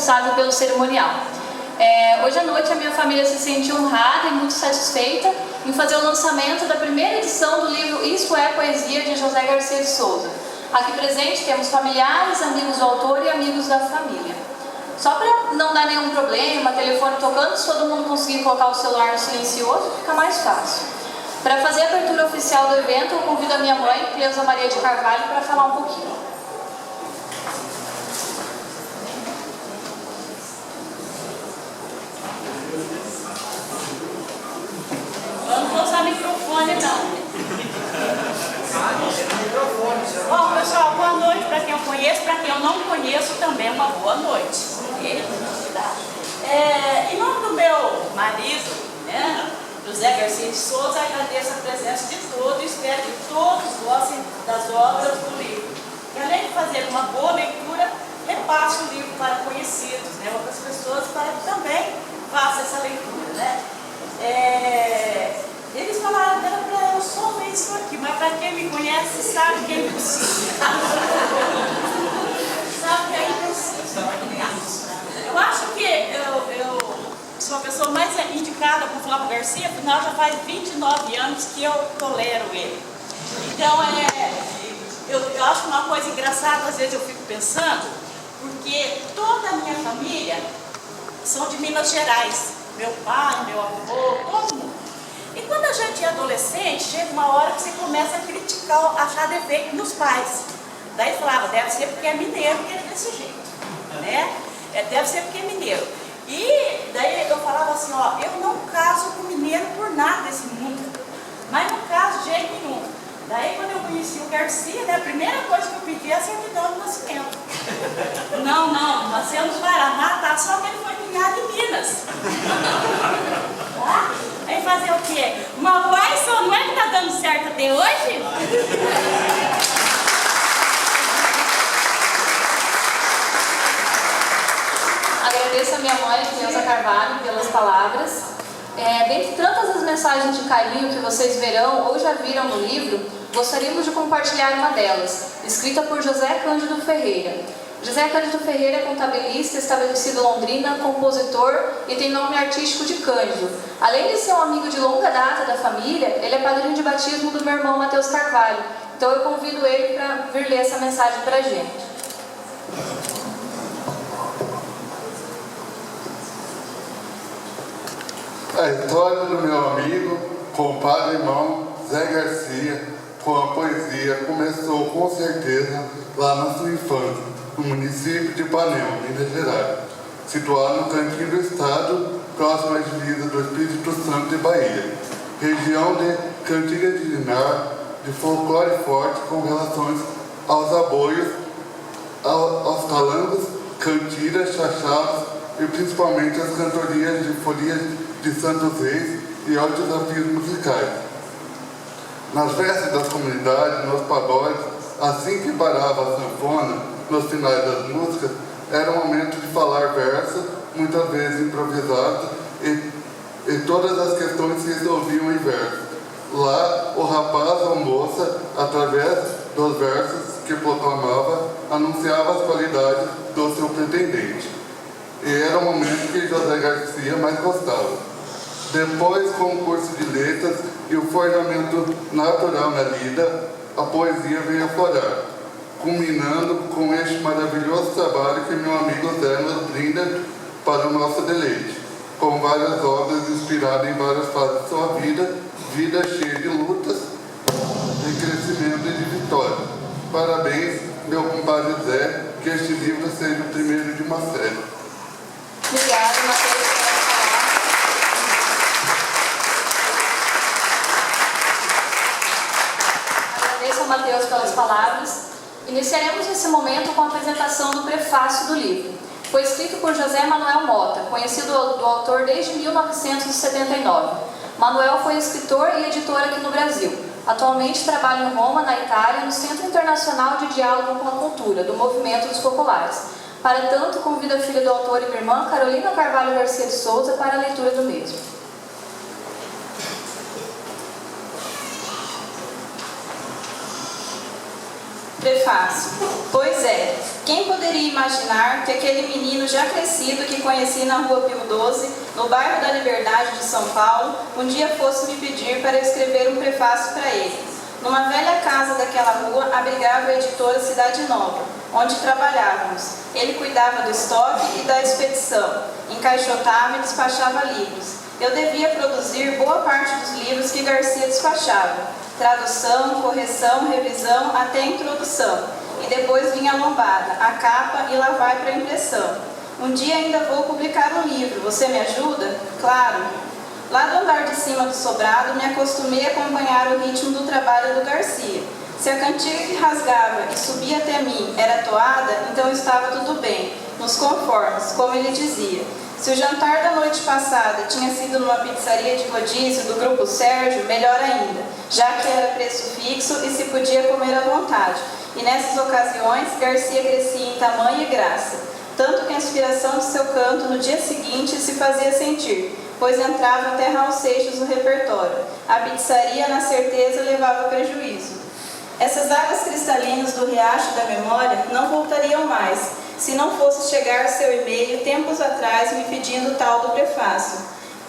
responsável pelo cerimonial. Hoje à noite a minha família se sente honrada e muito satisfeita em fazer o lançamento da primeira edição do livro Isto é Poesia, de José Garcia de Souza. Aqui presente temos familiares, amigos do autor e amigos da família. Só para não dar nenhum problema, telefone tocando, se todo mundo conseguir colocar o celular no silencioso, fica mais fácil. Para fazer a abertura oficial do evento, eu convido a minha mãe, Cleusa Maria de Carvalho, para falar um pouquinho. Vamos usar microfone, não. Bom, pessoal, boa noite para quem eu conheço, para quem eu não conheço também uma boa noite. Em nome do meu marido, né, José Garcia de Souza, agradeço a presença de todos e espero que todos gostem das obras do livro. E além de fazer uma boa leitura, repasse o livro para conhecidos, né, outras pessoas, para que também façam essa leitura, né. Eles falaram para eu só ver isso aqui, mas para quem me conhece sabe que é impossível. Sabe que é impossível. Eu acho que eu sou a pessoa mais indicada para falar para o Garcia, afinal já faz 29 anos que eu tolero ele. Então eu acho uma coisa engraçada, às vezes eu fico pensando, porque toda a minha família são de Minas Gerais. Meu pai, meu avô, todo mundo. E quando a gente é adolescente, chega uma hora que você começa a criticar, achar defeito nos pais. Daí falava, deve ser porque é mineiro que é desse jeito, né? Deve ser porque é mineiro. E daí eu falava assim, ó, eu não caso com mineiro por nada desse mundo, mas não caso de jeito nenhum. Daí quando eu conheci o Garcia, né, a primeira coisa que eu pedi é a certidão de nascimento. Não, nasceu no Paraná, tá? Só que ele foi criado em Minas. Tá? Aí fazer o quê? Uma pai só não é que tá dando certo até hoje? Agradeço a minha mãe, Cleusa Carvalho, pelas palavras. Dentre tantas as mensagens de carinho que vocês verão ou já viram no livro, gostaríamos de compartilhar uma delas, escrita por José Cândido Ferreira. José Cândido Ferreira é contabilista, estabelecido em Londrina, compositor e tem nome artístico de Cândido. Além de ser um amigo de longa data da família, ele é padrinho de batismo do meu irmão Matheus Carvalho. Então eu convido ele para vir ler essa mensagem para a gente. A história do meu amigo, compadre irmão Zé Garcia, com a poesia, começou com certeza lá na sua infância, no município de Ipanema, Minas Gerais, situado no cantinho do estado, próximo à divisa do Espírito Santo e Bahia, região de cantiga de dinar, de folclore forte com relações aos aboios, aos calangos, cantiras, chachados e principalmente as cantorias de folias de Santos Reis e aos desafios musicais. Nas festas das comunidades, nos pagodes, assim que parava a sanfona, nos finais das músicas, era o momento de falar versos, muitas vezes improvisados, e todas as questões se resolviam em versos. Lá, o rapaz ou moça, através dos versos que proclamava, anunciava as qualidades do seu pretendente. E era o momento que José Garcia mais gostava. Depois, com o curso de letras e o forjamento natural na lida, a poesia veio aflorar, culminando com este maravilhoso trabalho que meu amigo Zé nos brinda para o nosso deleite, com várias obras inspiradas em várias fases de sua vida, vida cheia de lutas, de crescimento e de vitória. Parabéns, meu compadre Zé, que este livro seja o primeiro de uma série. Obrigada, Matheus. Agradeço ao Matheus pelas palavras. Iniciaremos esse momento com a apresentação do prefácio do livro. Foi escrito por José Manuel Mota, conhecido do autor desde 1979. Manuel foi escritor e editor aqui no Brasil. Atualmente trabalha em Roma, na Itália, no Centro Internacional de Diálogo com a Cultura, do Movimento dos Populares. Para tanto, convido a filha do autor e minha irmã, Carolina Carvalho Garcia de Souza, para a leitura do mesmo. Prefácio. Pois é, quem poderia imaginar que aquele menino já crescido que conheci na Rua Pio XII, no bairro da Liberdade de São Paulo, um dia fosse me pedir para escrever um prefácio para ele. Numa velha casa daquela rua abrigava a editora Cidade Nova, onde trabalhávamos. Ele cuidava do estoque e da expedição, encaixotava e despachava livros. Eu devia produzir boa parte dos livros que Garcia despachava. Tradução, correção, revisão, até introdução. E depois vinha a lombada, a capa e lá vai para a impressão. Um dia ainda vou publicar um livro, você me ajuda? Claro. Lá do andar de cima do sobrado, me acostumei a acompanhar o ritmo do trabalho do Garcia. Se a cantiga que rasgava e subia até mim era toada, então estava tudo bem, nos conformes, como ele dizia. Se o jantar da noite passada tinha sido numa pizzaria de rodízio do Grupo Sérgio, melhor ainda, já que era preço fixo e se podia comer à vontade. E nessas ocasiões, Garcia crescia em tamanho e graça, tanto que a inspiração de seu canto no dia seguinte se fazia sentir, pois entrava até Raul Seixas no repertório. A pizzaria, na certeza, levava prejuízo. Essas águas cristalinas do riacho da memória não voltariam mais, se não fosse chegar seu e-mail tempos atrás me pedindo tal do prefácio.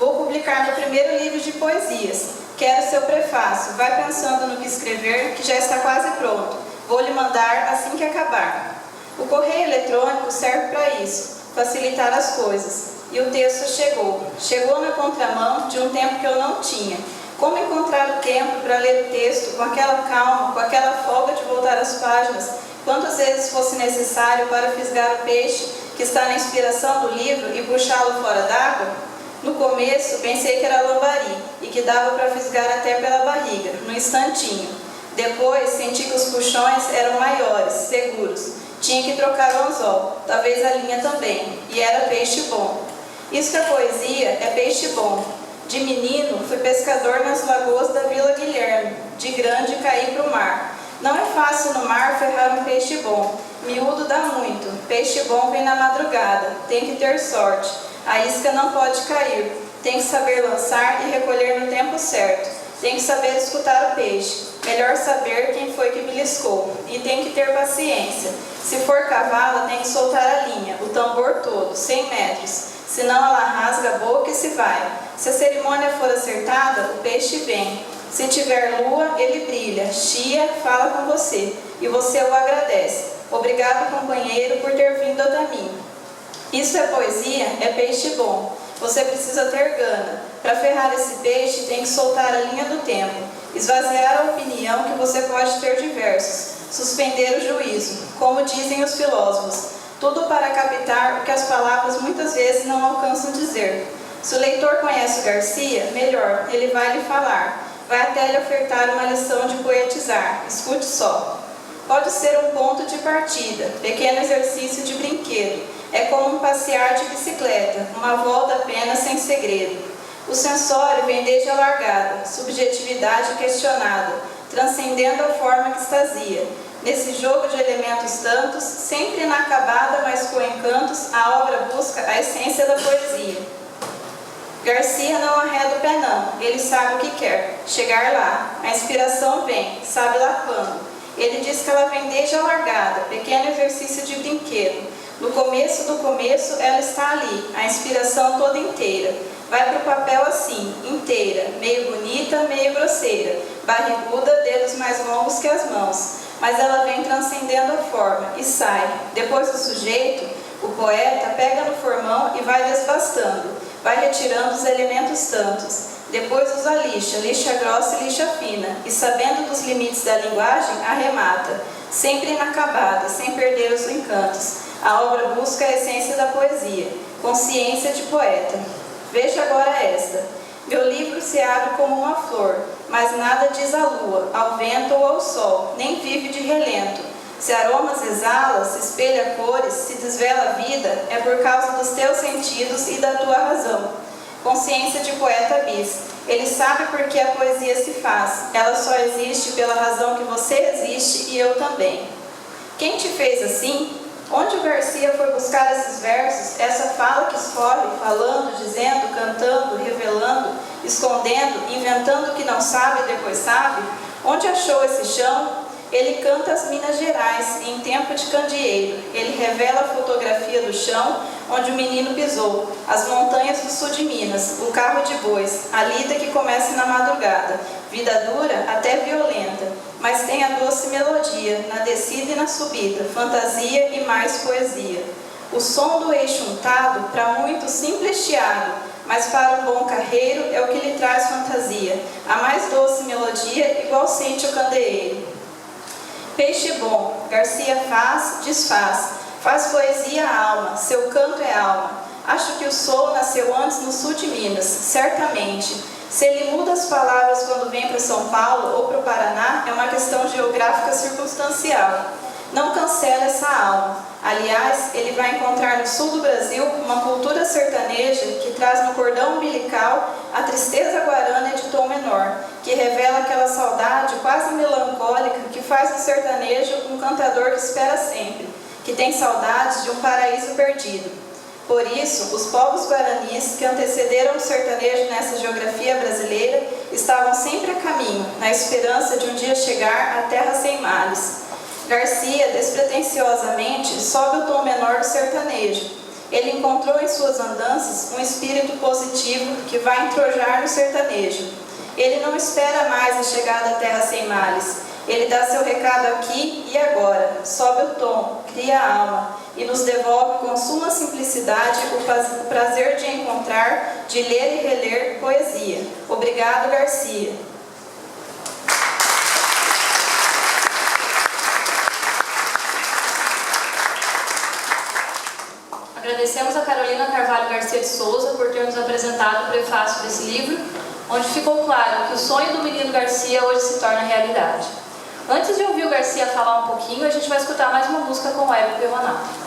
Vou publicar meu primeiro livro de poesias. Quero seu prefácio. Vai pensando no que escrever, que já está quase pronto. Vou lhe mandar assim que acabar. O correio eletrônico serve para isso, facilitar as coisas. E o texto chegou. Chegou na contramão de um tempo que eu não tinha. Como encontrar o tempo para ler o texto com aquela calma, com aquela folga de voltar às páginas, quantas vezes fosse necessário para fisgar o peixe que está na inspiração do livro e puxá-lo fora d'água? No começo, pensei que era lambari e que dava para fisgar até pela barriga, no instantinho. Depois, senti que os puxões eram maiores, seguros. Tinha que trocar o anzol, talvez a linha também, e era peixe bom. Isso que a poesia é peixe bom. De menino, fui pescador nas lagoas da Vila Guilherme. De grande, caí para o mar. Não é fácil no mar ferrar um peixe bom. Miúdo dá muito. Peixe bom vem na madrugada. Tem que ter sorte. A isca não pode cair. Tem que saber lançar e recolher no tempo certo. Tem que saber escutar o peixe. Melhor saber quem foi que beliscou. E tem que ter paciência. Se for cavala, tem que soltar a linha, o tambor todo, 100 metros. Senão ela rasga a boca e se vai. Se a cerimônia for acertada, o peixe vem. Se tiver lua, ele brilha, chia, fala com você, e você o agradece. Obrigado, companheiro, por ter vindo até mim. Isso é poesia, é peixe bom. Você precisa ter gana. Para ferrar esse peixe, tem que soltar a linha do tempo, esvaziar a opinião que você pode ter diversos, suspender o juízo, como dizem os filósofos, tudo para captar o que as palavras muitas vezes não alcançam dizer. Se o leitor conhece o Garcia, melhor, ele vai lhe falar. Vai até lhe ofertar uma lição de poetizar. Escute só. Pode ser um ponto de partida, pequeno exercício de brinquedo. É como um passear de bicicleta, uma volta apenas sem segredo. O sensório vem desde a largada, subjetividade questionada, transcendendo a forma que extasia. Nesse jogo de elementos tantos, sempre inacabada, mas com encantos, a obra busca a essência da poesia. Garcia não arreda o pé não, ele sabe o que quer, chegar lá. A inspiração vem, sabe lá quando. Ele diz que ela vem desde a largada, pequeno exercício de brinquedo. No começo do começo, ela está ali, a inspiração toda inteira. Vai para o papel assim, inteira, meio bonita, meio grosseira, barriguda, dedos mais longos que as mãos. Mas ela vem transcendendo a forma e sai. Depois do sujeito, o poeta pega no formão e vai desbastando. Vai retirando os elementos tantos. Depois usa lixa grossa e lixa fina. E sabendo dos limites da linguagem, arremata. Sempre inacabada, sem perder os encantos. A obra busca a essência da poesia. Consciência de poeta. Veja agora esta. Meu livro se abre como uma flor, mas nada diz à lua, ao vento ou ao sol, nem vive de relento. Se aromas exala, se espelha cores, se desvela a vida, é por causa dos teus sentidos e da tua razão. Consciência de poeta bis. Ele sabe por que a poesia se faz. Ela só existe pela razão que você existe e eu também. Quem te fez assim? Onde o Garcia foi buscar esses versos, essa fala que escorre, falando, dizendo, cantando, revelando, escondendo, inventando o que não sabe e depois sabe? Onde achou esse chão? Ele canta as Minas Gerais em tempo de candeeiro. Ele revela a fotografia do chão onde o menino pisou, as montanhas do sul de Minas, o carro de bois, a lida que começa na madrugada, vida dura até violenta, mas tem a doce melodia na descida e na subida, fantasia e mais poesia. O som do eixo untado, para muito simples chiado, mas para um bom carreiro é o que lhe traz fantasia, a mais doce melodia igual sente o candeeiro. Peixe bom, Garcia faz, desfaz, faz poesia à alma, seu canto é alma. Acho que o sol nasceu antes no sul de Minas, certamente. Se ele muda as palavras quando vem para São Paulo ou para o Paraná, é uma questão geográfica circunstancial. Não cancela essa alma. Aliás, ele vai encontrar no sul do Brasil uma cultura sertaneja que traz no cordão umbilical a tristeza guarana de tom menor, que revela aquela saudade quase melancólica que faz do sertanejo um cantador que espera sempre, que tem saudades de um paraíso perdido. Por isso, os povos guaranis que antecederam o sertanejo nessa geografia brasileira estavam sempre a caminho, na esperança de um dia chegar à terra sem males. Garcia, despretensiosamente, sobe o tom menor do sertanejo. Ele encontrou em suas andanças um espírito positivo que vai entrojar no sertanejo. Ele não espera mais a chegada à terra sem males. Ele dá seu recado aqui e agora, sobe o tom, cria a alma e nos devolve com suma simplicidade o prazer de encontrar, de ler e reler poesia. Obrigado, Garcia. Agradecemos a Carolina Carvalho Garcia de Souza por ter nos apresentado o prefácio desse livro, onde ficou claro que o sonho do menino Garcia hoje se torna realidade. Antes de ouvir o Garcia falar um pouquinho, a gente vai escutar mais uma música com o Hélio Pevanato.